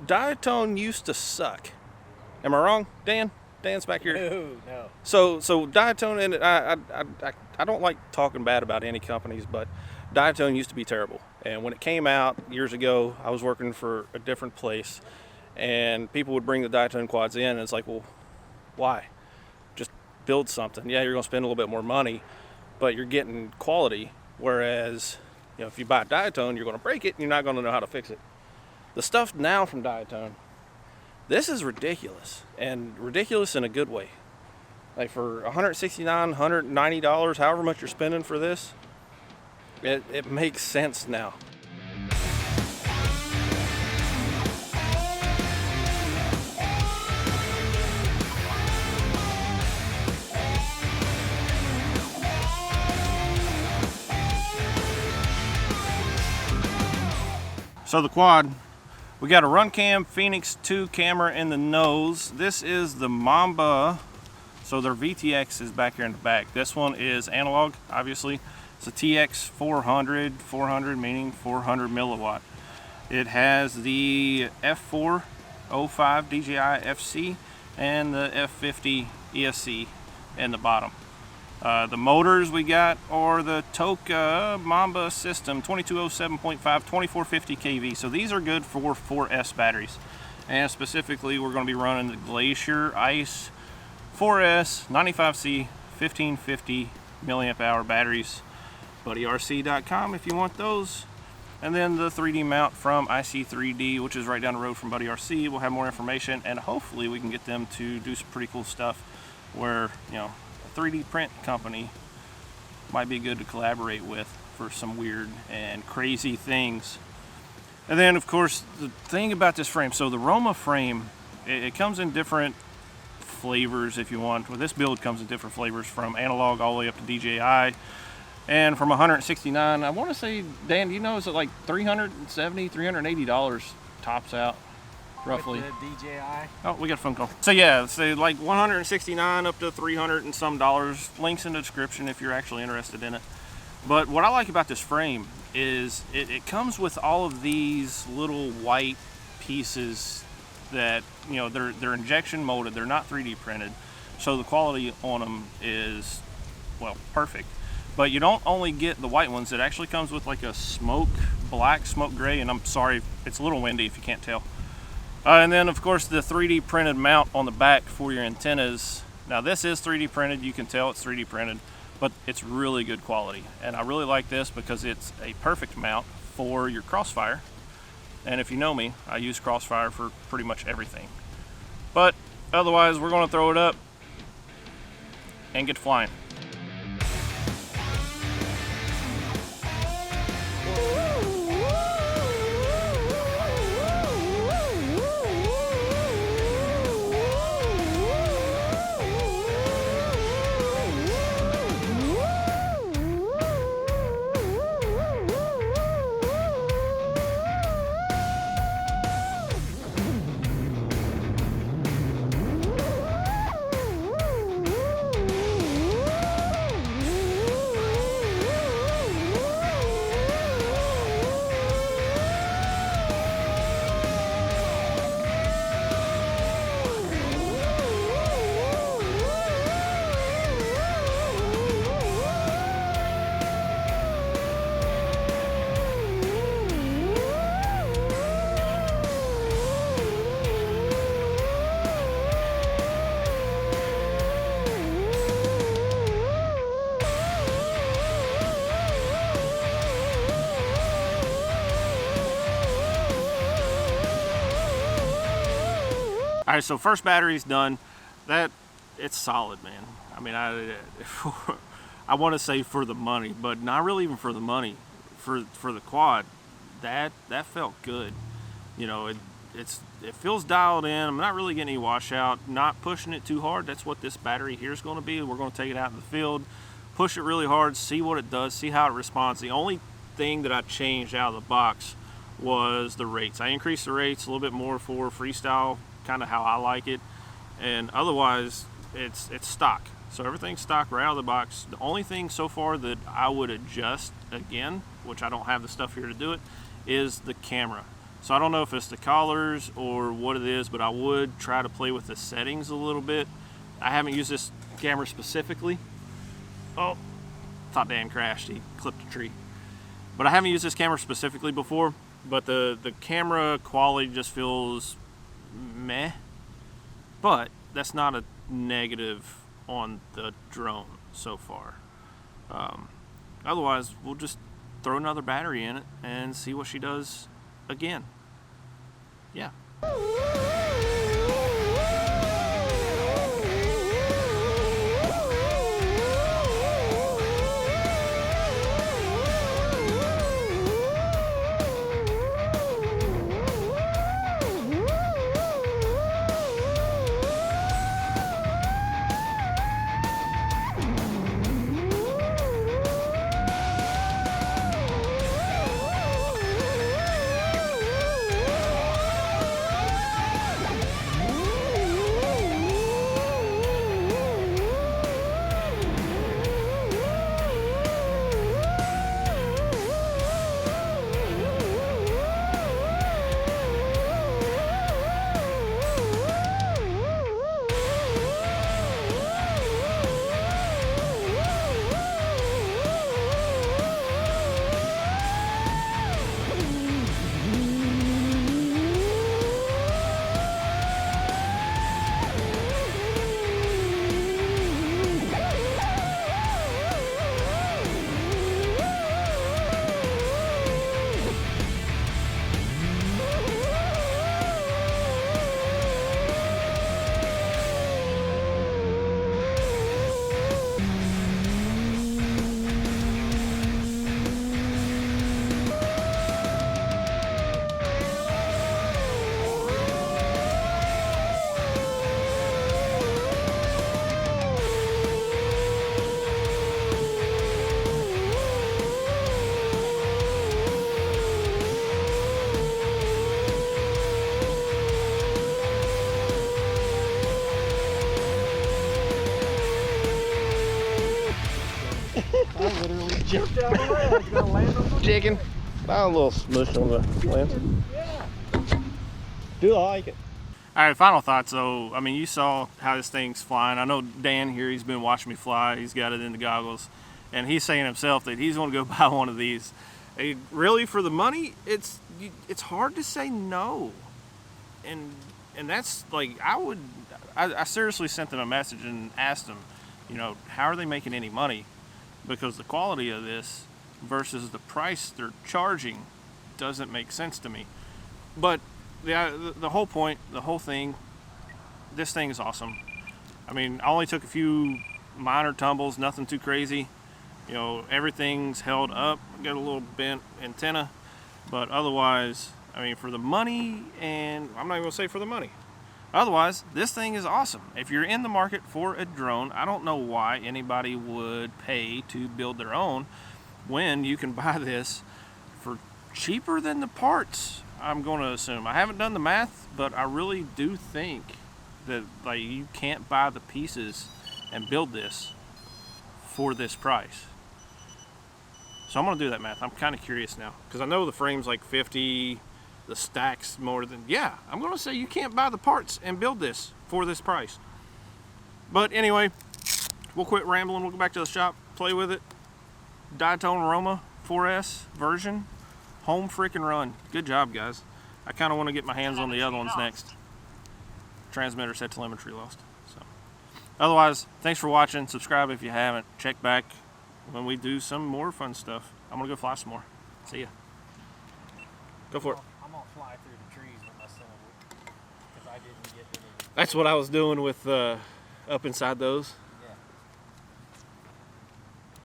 Diatone used to suck. Am I wrong, Dan? Dan's back here. No. So Diatone, and I don't like talking bad about any companies, but Diatone used to be terrible. And when it came out years ago, I was working for a different place, and people would bring the Diatone quads in, and it's like, well, why? Just build something. Yeah, you're going to spend a little bit more money, but you're getting quality. Whereas, if you buy Diatone, you're going to break it, and you're not going to know how to fix it. The stuff now from Diatone, this is ridiculous, and ridiculous in a good way. Like for $169, $190, however much you're spending for this, it makes sense now. So the quad, we got a Runcam Phoenix 2 camera in the nose. This is the Mamba, so their VTX is back here in the back. This one is analog, obviously. It's a TX 400 meaning 400 milliwatt. It has the F4 05 DJI FC and the F50 ESC in the bottom. The motors we got are the Toka Mamba system 2207.5 2450 kV. So these are good for 4S batteries. And specifically, we're going to be running the Glacier Ice 4S 95C 1550 milliamp hour batteries. BuddyRC.com if you want those. And then the 3D mount from IC3D, which is right down the road from Buddy RC. We'll have more information, and hopefully we can get them to do some pretty cool stuff where, a 3D print company might be good to collaborate with for some weird and crazy things. And then, of course, the thing about this frame, so the Roma frame, it comes in different flavors if you want. Well, this build comes in different flavors from analog all the way up to DJI. And from 169, I want to say, Dan, do you know, is it like $370, $380 tops out, roughly? With the DJI? Oh, we got a phone call. So yeah, so like 169 up to $300 and some dollars. Links in the description if you're actually interested in it. But what I like about this frame is it comes with all of these little white pieces that, they're injection molded. They're not 3D printed. So the quality on them is, well, perfect. But you don't only get the white ones. It actually comes with like a black smoke gray, and I'm sorry, it's a little windy if you can't tell. And then, of course, the 3D printed mount on the back for your antennas. Now, this is 3D printed. You can tell it's 3D printed, but it's really good quality. And I really like this because it's a perfect mount for your Crossfire. And if you know me, I use Crossfire for pretty much everything. But otherwise, we're going to throw it up and get flying. All right, so first battery's done. It's solid, man. I mean, I want to say for the money, but not really even for the money. For the quad, that felt good. It feels dialed in. I'm not really getting any washout. Not pushing it too hard. That's what this battery here is going to be. We're going to take it out in the field, push it really hard, see what it does, see how it responds. The only thing that I changed out of the box was the rates. I increased the rates a little bit more for freestyle, kind of how I like it, and otherwise it's stock. So everything's stock right out of the box. The only thing so far that I would adjust again, which I don't have the stuff here to do it, is the camera. So I don't know if it's the collars or what it is, but I would try to play with the settings a little bit. I haven't used this camera specifically. Oh, thought Dan crashed, he clipped a tree. But I haven't used this camera specifically before, but the camera quality just feels meh. But that's not a negative on the drone so far. Otherwise, we'll just throw another battery in it and see what she does again. Yeah. I literally jumped out of the way. I was gonna land on the Chicken. A little smush on the lens. Yeah. Do I like it? All right, final thoughts. So, I mean, you saw how this thing's flying. I know Dan here, he's been watching me fly. He's got it in the goggles. And he's saying himself that he's going to go buy one of these. Really, for the money, it's hard to say no. And that's like, I seriously sent them a message and asked them, you know, how are they making any money? Because the quality of this versus the price they're charging doesn't make sense to me. But the whole point, the whole thing, this thing is awesome. I mean, I only took a few minor tumbles, nothing too crazy. You know, everything's held up. Got a little bent antenna, but otherwise, I mean, for the money, and I'm not even gonna say for the money. Otherwise, this thing is awesome. If you're in the market for a drone, I don't know why anybody would pay to build their own when you can buy this for cheaper than the parts, I'm going to assume. I haven't done the math, but I really do think that like you can't buy the pieces and build this for this price. So I'm going to do that math. I'm kind of curious now because I know the frame's like 50, the stack's more than, yeah, I'm going to say you can't buy the parts and build this for this price. But anyway, we'll quit rambling. We'll go back to the shop, play with it. DIATONE Roma 4S version, home freaking run. Good job, guys. I kind of want to get my hands on the other ones next. Transmitter set telemetry lost. So, otherwise, thanks for watching. Subscribe if you haven't. Check back when we do some more fun stuff. I'm gonna go fly some more. See ya. Go for it. I'm gonna fly through the trees with my son because I didn't get any. That's what I was doing with up inside those.